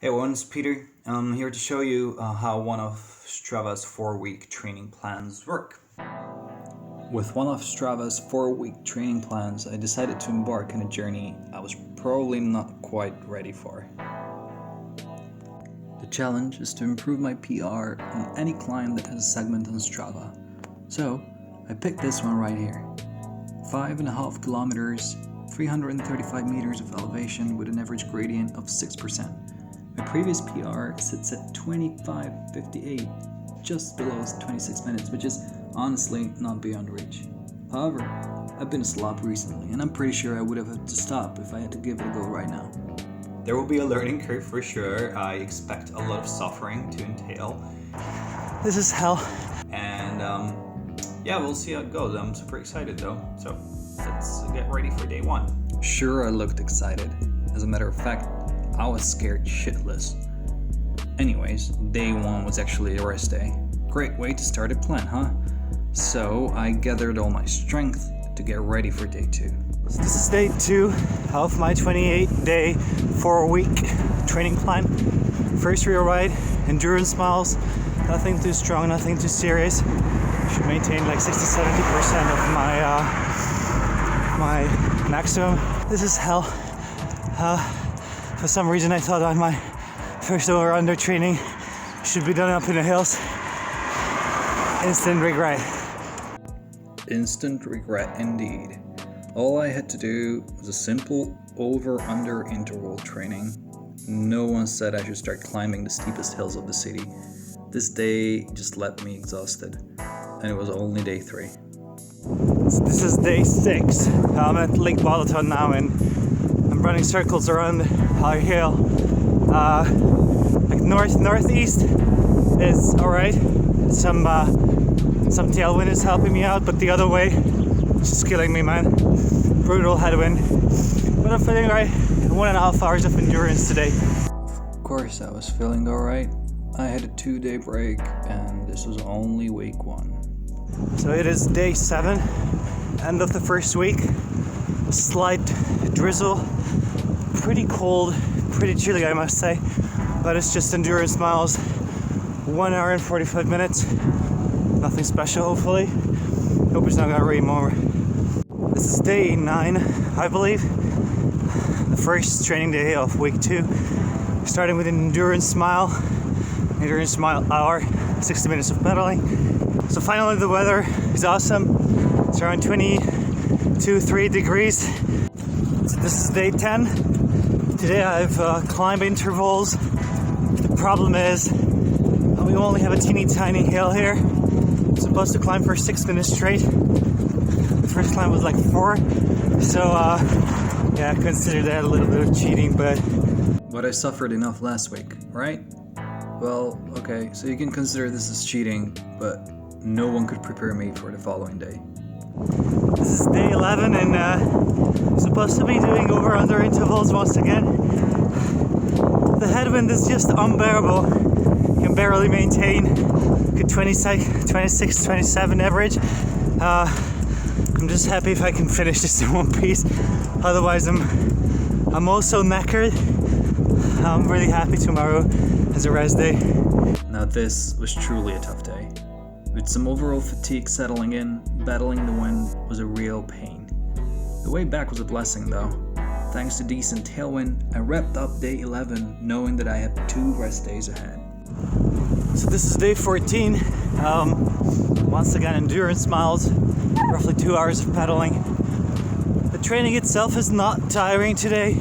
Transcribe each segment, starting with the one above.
Hey everyone, it's Peter. I'm here to show you how one of Strava's 4-week training plans work. With one of Strava's 4-week training plans, I decided to embark on a journey I was probably not quite ready for. The challenge is to improve my PR on any climb that has a segment on Strava. So, I picked this one right here. 5.5 kilometers, 335 meters of elevation with an average gradient of 6%. My previous PR sits at 25:58, just below 26 minutes, which is honestly not beyond reach. However, I've been a slop recently, and I'm pretty sure I would have had to stop if I had to give it a go right now. There will be a learning curve for sure. I expect a lot of suffering to entail. This is hell. And yeah, we'll see how it goes. I'm super excited though, so let's get ready for day one. Sure, I looked excited. As a matter of fact, I was scared shitless. Anyways, day one was actually a rest day. Great way to start a plan, huh? So I gathered all my strength to get ready for day two. So this is day 2 of my 28-day, 4-week training plan. First real ride, endurance miles, nothing too strong, nothing too serious. Should maintain like 60-70% of my maximum. This is hell. For some reason I thought on my first over-under training should be done up in the hills. Instant regret. Instant regret indeed. All I had to do was a simple over-under interval training. No one said I should start climbing the steepest hills of the city. This day just left me exhausted, and it was only day 3. So this is day 6. I'm at Lake Balaton now and I'm running circles around high hill. Like northeast is alright. Some tailwind is helping me out, but the other way it's just killing me, man. Brutal headwind. But I'm feeling right. 1.5 hours of endurance today. Of course I was feeling alright. I had a 2-day break and this was only week 1. So it is day 7, end of the first week. A slight drizzle, pretty cold, pretty chilly I must say, but it's just endurance miles, 1 hour and 45 minutes, nothing special hopefully. Hope it's not gonna rain more. This is day 9, I believe, the first training day of week 2, starting with an endurance mile hour, 60 minutes of pedaling. So finally the weather is awesome. It's around 22-3 degrees. So this is day 10. Today I've climbed intervals. The problem is we only have a teeny tiny hill here. I'm supposed to climb for 6 minutes straight. The first climb was like 4. So yeah, I consider that a little bit of cheating, but I suffered enough last week, right? Well, okay, so you can consider this as cheating, but no one could prepare me for the following day. This is day 11 and supposed to be doing over-under intervals once again. The headwind is just unbearable. You can barely maintain a 26, 27 average. I'm just happy if I can finish this in one piece. Otherwise I'm also knackered. I'm really happy tomorrow is a rest day. Now this was truly a tough day. With some overall fatigue settling in, battling the wind was a real pain. The way back was a blessing though. Thanks to decent tailwind, I wrapped up day 11 knowing that I had 2 rest days ahead. So this is day 14. Once again, endurance miles, roughly 2 hours of pedaling. The training itself is not tiring today,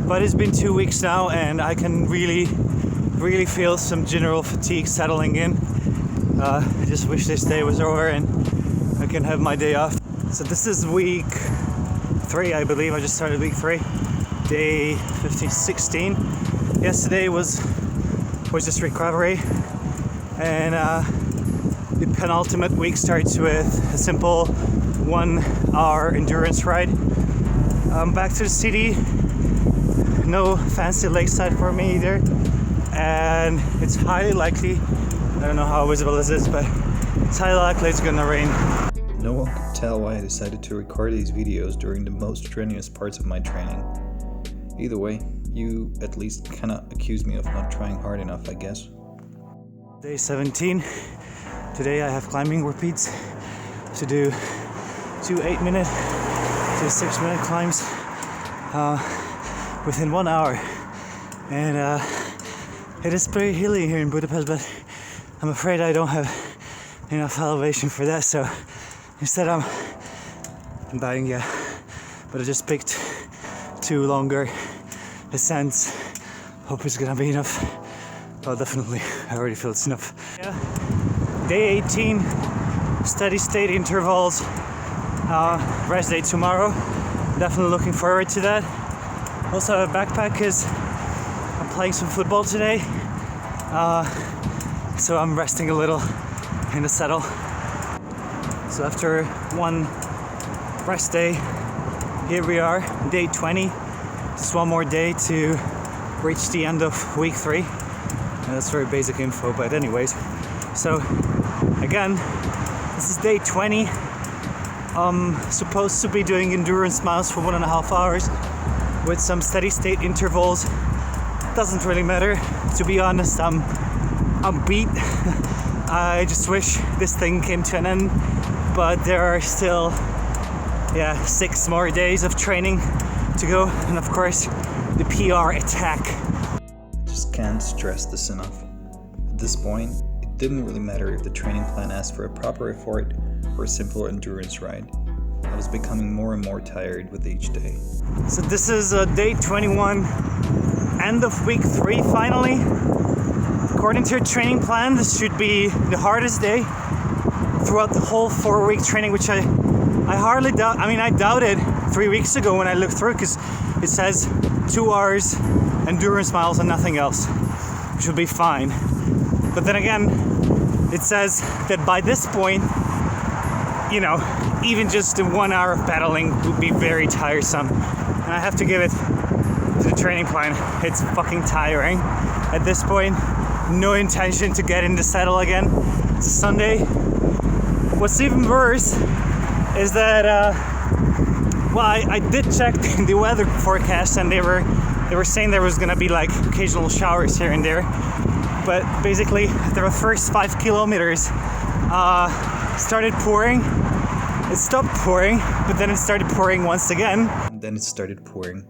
but it's been 2 weeks now and I can really feel some general fatigue settling in. I just wish this day was over and I can have my day off. So this is week 3, I believe. I just started week 3, day 16. Yesterday was just recovery, and the penultimate week starts with a simple 1-hour endurance ride. Back to the city. No fancy lakeside for me either, and it's highly likely, I don't know how visible this is, but it's highly likely it's gonna rain. No one could tell why I decided to record these videos during the most strenuous parts of my training. Either way, You at least cannot accuse me of not trying hard enough, I guess. Day 17. Today I have climbing repeats to do 2 8-minute to 6-minute climbs within 1 hour. And it is pretty hilly here in Budapest, but I'm afraid I don't have enough elevation for that, so instead I'm dying, yeah. But I just picked 2 longer ascents. Hope it's gonna be enough. Oh, definitely. I already feel it's enough. Yeah. Day 18, steady state intervals. Rest day tomorrow. Definitely looking forward to that. Also have a backpack because I'm playing some football today. So I'm resting a little in the saddle. So after one rest day, here we are, day 20. Just one more day to reach the end of week 3. And that's very basic info, but anyways. So again, this is day 20. I'm supposed to be doing endurance miles for 1.5 hours with some steady state intervals. Doesn't really matter. To be honest, I'm beat. I just wish this thing came to an end, but there are still 6 more days of training to go, and of course the PR attack. I just can't stress this enough. At this point, it didn't really matter if the training plan asked for a proper effort or a simple endurance ride. I was becoming more and more tired with each day. So this is day 21, end of week 3 finally. According to your training plan, this should be the hardest day throughout the whole 4-week training, which I hardly doubt. I mean, I doubted 3 weeks ago when I looked through, because it says 2 hours endurance miles and nothing else, which would be fine. But then again, it says that by this point, even just 1 hour of pedaling would be very tiresome. And I have to give it to the training plan. It's fucking tiring. At this point, no intention to get in the saddle again. It's a Sunday. What's even worse is that, I did check the weather forecast, and they were saying there was gonna be like occasional showers here and there. But basically, the first 5 kilometers started pouring. It stopped pouring, but then it started pouring once again. And then it started pouring.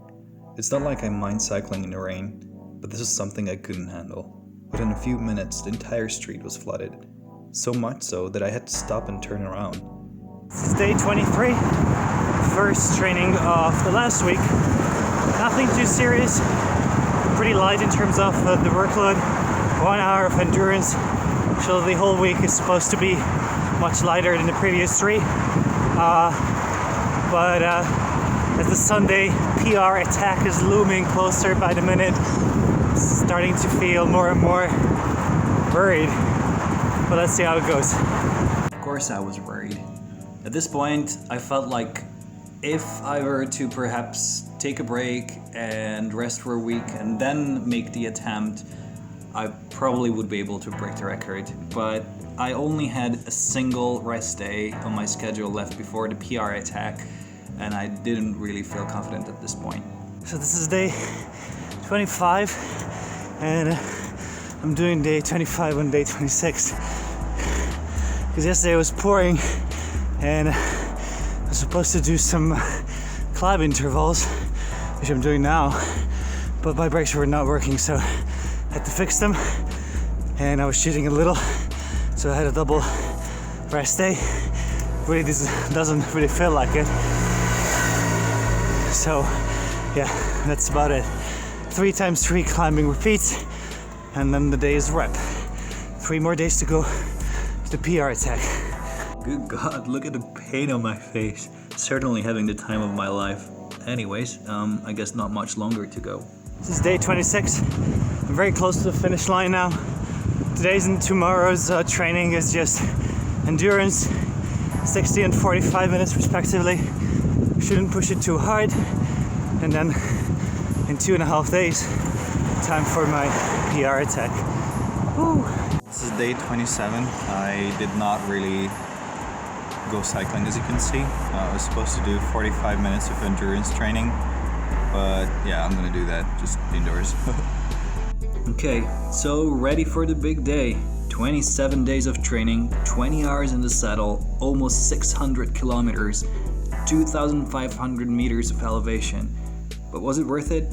It's not like I mind cycling in the rain, but this is something I couldn't handle. Within a few minutes, the entire street was flooded. So much so that I had to stop and turn around. This is day 23, first training of the last week. Nothing too serious, pretty light in terms of the workload. 1 hour of endurance, so the whole week is supposed to be much lighter than the previous 3. But as the Sunday PR attack is looming closer by the minute, starting to feel more and more worried. But let's see how it goes. Of course I was worried. At this point, I felt like if I were to perhaps take a break and rest for a week and then make the attempt, I probably would be able to break the record. But I only had a single rest day on my schedule left before the PR attack, and I didn't really feel confident at this point. So this is day 25, and I'm doing day 25 on day 26. Because yesterday it was pouring, and I was supposed to do some climb intervals, which I'm doing now, but my brakes were not working, so I had to fix them, and I was cheating a little, so I had a double rest day. Really, this doesn't really feel like it. So yeah, that's about it. 3 times 3 climbing repeats, and then the day is wrap. 3 more days to go to the PR attack. Good God, look at the pain on my face. Certainly having the time of my life. Anyways, I guess not much longer to go. This is day 26. I'm very close to the finish line now. Today's and tomorrow's training is just endurance, 60 and 45 minutes respectively. Shouldn't push it too hard. And then in 2.5 days, time for my PR attack. Woo. This is day 27. I did not really go cycling, as you can see. I was supposed to do 45 minutes of endurance training, but yeah, I'm gonna do that just indoors. Okay, so ready for the big day. 27 days of training, 20 hours in the saddle, almost 600 kilometers, 2,500 meters of elevation. But was it worth it?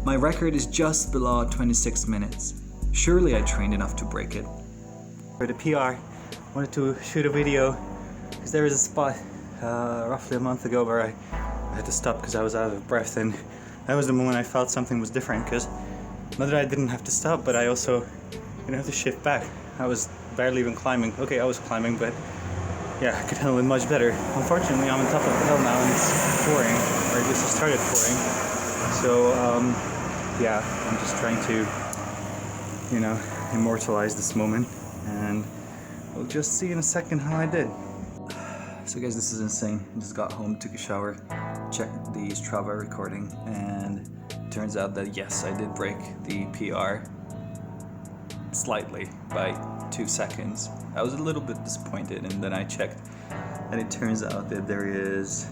My record is just below 26 minutes. Surely I trained enough to break it. For the PR, I wanted to shoot a video because there was a spot roughly a month ago where I had to stop because I was out of breath, and that was the moment I felt something was different, because not that I didn't have to stop, but I also didn't have to shift back. I was barely even climbing. Okay, I was climbing, but yeah, I could handle it much better. Unfortunately, I'm on top of the hill now and it's pouring, or at least it started pouring. So yeah, I'm just trying to, immortalize this moment, and we'll just see in a second how I did. So guys, this is insane. I just got home, took a shower, checked the Strava recording, and it turns out that yes, I did break the PR slightly by 2 seconds. I was a little bit disappointed, and then I checked, and it turns out that there is,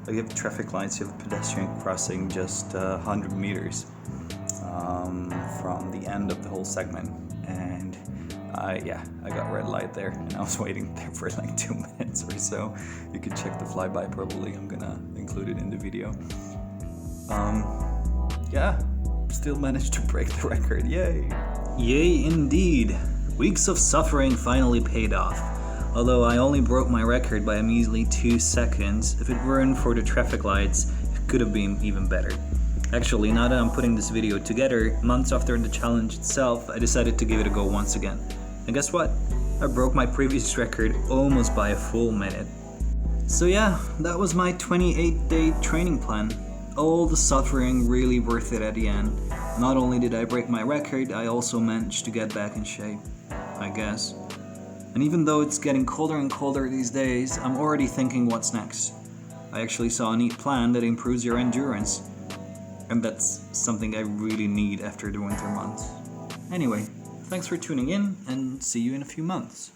you have traffic lights, you have a pedestrian crossing just 100 meters from the end of the whole segment, and I got red light there, and I was waiting there for like 2 minutes or so. You can check the flyby probably, I'm gonna include it in the video. Still managed to break the record, yay! Yay indeed! Weeks of suffering finally paid off. Although I only broke my record by a measly 2 seconds, if it weren't for the traffic lights, it could have been even better. Actually, now that I'm putting this video together, months after the challenge itself, I decided to give it a go once again. And guess what? I broke my previous record almost by a full minute. So yeah, that was my 28-day training plan. All the suffering really worth it at the end. Not only did I break my record, I also managed to get back in shape, I guess. And even though it's getting colder and colder these days, I'm already thinking what's next. I actually saw a neat plan that improves your endurance. And that's something I really need after the winter months. Anyway, thanks for tuning in, and see you in a few months.